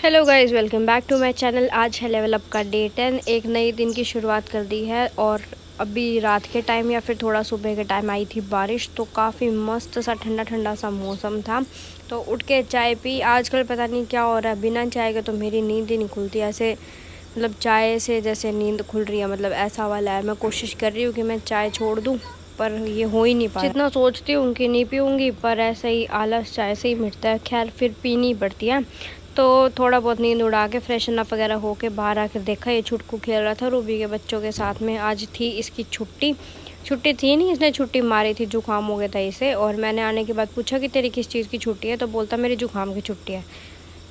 Hello guys, welcome back to my channel. आज है level up का डे 10। एक नई दिन की शुरुआत कर दी है और अभी रात के टाइम या फिर थोड़ा सुबह के टाइम आई थी बारिश, तो काफ़ी मस्त सा ठंडा ठंडा सा मौसम था। तो उठ के चाय पी। आजकल पता नहीं क्या हो रहा है, बिना चाय के तो मेरी नींद ही नहीं खुलती। ऐसे मतलब चाय से जैसे नींद खुल रही है, मतलब ऐसा वाला है। मैं कोशिश कर रही हूँ कि मैं चाय छोड़ दूँ, पर ये हो ही नहीं पा रहा। जितना सोचती हूँ कि नहीं पीऊँगी, पर ऐसे ही आलस चाय से ही मिटता है। खैर फिर पीनी पड़ती है। तो थोड़ा बहुत नींद उड़ा के फ्रेशन अप वगैरह होके बाहर आकर देखा, ये छुटकू खेल रहा था रूबी के बच्चों के साथ में। आज थी इसकी छुट्टी थी नहीं, इसने छुट्टी मारी थी, जुकाम हो गया था इसे। और मैंने आने के बाद पूछा कि तेरी किस चीज़ की छुट्टी है, तो बोलता मेरी जुकाम की छुट्टी है।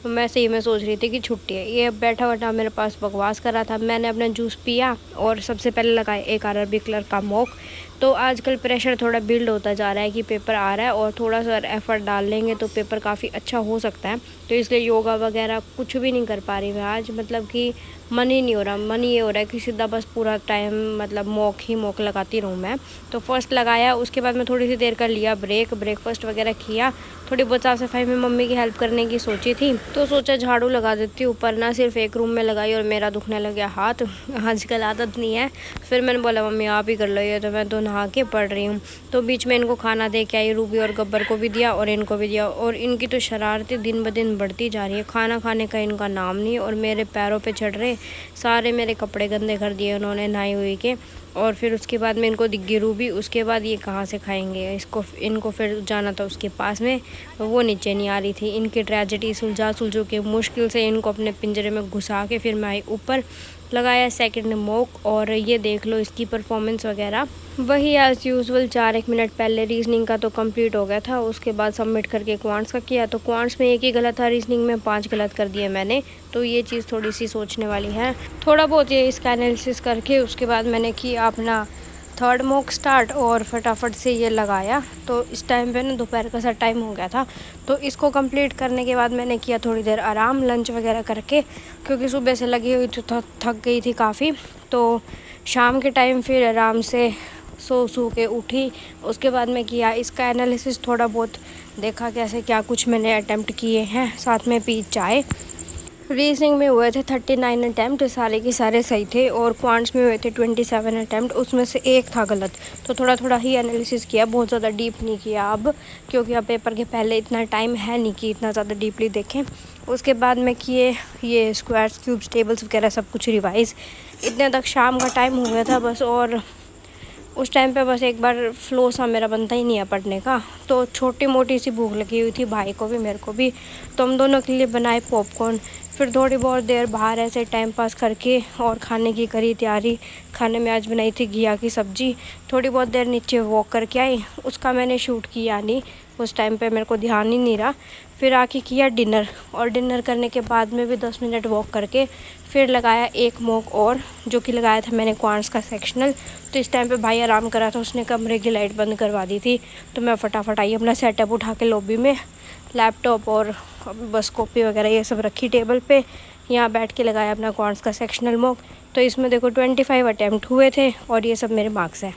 तो मैं सही में सोच रही थी कि छुट्टी है। ये बैठा बैठा मेरे पास बकवास कर रहा था। मैंने अपना जूस पिया और सबसे पहले लगाया एक अरबी कलर का मॉक। तो आजकल प्रेशर थोड़ा बिल्ड होता जा रहा है कि पेपर आ रहा है और थोड़ा सा एफर्ट डाल लेंगे तो पेपर काफ़ी अच्छा हो सकता है। तो इसलिए योगा वगैरह कुछ भी नहीं कर पा रही मैं आज। मतलब कि मन ही नहीं हो रहा। मन ये हो रहा है कि सीधा बस पूरा टाइम मतलब मॉक लगाती रहूँ मैं। तो फर्स्ट लगाया, उसके बाद मैं थोड़ी सी देर कर लिया ब्रेकफास्ट वगैरह किया। थोड़ी बहुत साफ सफाई में मम्मी की हेल्प करने की सोची थी, तो सोचा झाड़ू लगा देती हूँ। ऊपर ना सिर्फ एक रूम में लगाई और मेरा दुखने लग गया हाथ। आजकल आदत नहीं है। फिर मैंने बोला मम्मी आप ही कर लो ये, तो मैं तो नहा के पढ़ रही हूँ। तो बीच में इनको खाना दे के आई, रूबी और गब्बर को भी दिया और इनको भी दिया। और इनकी तो शरारतें दिन ब दिन बढ़ती जा रही है। खाना खाने का इनका नाम नहीं और मेरे पैरों पे चढ़ रहे। सारे मेरे कपड़े गंदे कर दिए उन्होंने नहाई हुई के। और फिर उसके बाद में इनको दिग्गी रूबी। उसके बाद ये कहाँ से खाएंगे, इनको फिर जाना था उसके पास में, वो नीचे नहीं आ रही थी। इनकी ट्रेजेडी सुलझो के मुश्किल से इनको अपने पिंजरे में घुसा के फिर मैं आई ऊपर। लगाया सेकंड मॉक और ये देख लो इसकी परफॉर्मेंस वगैरह वही एज़ यूजुअल। 4-1 मिनट पहले रीजनिंग का तो कंप्लीट हो गया था। उसके बाद सबमिट करके क्वांट्स का किया, तो क्वांट्स में 1 ही गलत था, रीजनिंग में 5 गलत कर दिए मैंने। तो ये चीज़ थोड़ी सी सोचने वाली है। थोड़ा बहुत ये इसका एनालिसिस करके उसके बाद मैंने किया अपना थर्ड मॉक स्टार्ट और फटाफट से ये लगाया। तो इस टाइम पे ना दोपहर का सा टाइम हो गया था। तो इसको कंप्लीट करने के बाद मैंने किया थोड़ी देर आराम लंच वगैरह करके, क्योंकि सुबह से लगी हुई तो थक गई थी काफ़ी। तो शाम के टाइम फिर आराम से सो के उठी। उसके बाद में किया इसका एनालिसिस, थोड़ा बहुत देखा कैसे क्या कुछ मैंने अटैम्प्ट किए हैं, साथ में पी चाय। रीजनिंग में हुए थे 39 अटैम्प्ट, सारे के सारे सही थे। और क्वांट्स में हुए थे 27 अटैम्प्ट, उसमें से एक था गलत। तो थोड़ा थोड़ा ही एनालिसिस किया, बहुत ज़्यादा डीप नहीं किया अब, क्योंकि अब पेपर के पहले इतना टाइम है नहीं कि इतना ज़्यादा डीपली देखें। उसके बाद में किए ये स्क्वायर्स क्यूब्स टेबल्स वगैरह सब कुछ रिवाइज़। इतने तक शाम का टाइम हो गया था बस। और उस टाइम पे बस एक बार फ़्लो सा मेरा बनता ही नहीं है पढ़ने का। तो छोटी मोटी सी भूख लगी हुई थी भाई को भी मेरे को भी, तो हम दोनों के लिए बनाए पॉपकॉर्न। फिर थोड़ी बहुत देर बाहर ऐसे टाइम पास करके और खाने की करी तैयारी। खाने में आज बनाई थी घिया की सब्ज़ी। थोड़ी बहुत देर नीचे वॉक करके आई, उसका मैंने शूट किया नहीं, उस टाइम पे मेरे को ध्यान ही नहीं रहा। फिर आके किया डिनर, और डिनर करने के बाद में भी 10 मिनट वॉक करके फिर लगाया एक मॉक और, जो कि लगाया था मैंने क्वांट्स का सेक्शनल। तो इस टाइम पे भाई आराम कर रहा था, उसने कमरे की लाइट बंद करवा दी थी। तो मैं फटाफट आई अपना सेटअप उठा के लॉबी में, लैपटॉप और बस कॉपी वगैरह ये सब रखी टेबल पे। यहाँ बैठ के लगाया अपना क्वांट्स का सेक्शनल मॉक। तो इसमें देखो 25 अटैम्प्ट हुए थे और ये सब मेरे मार्क्स हैं।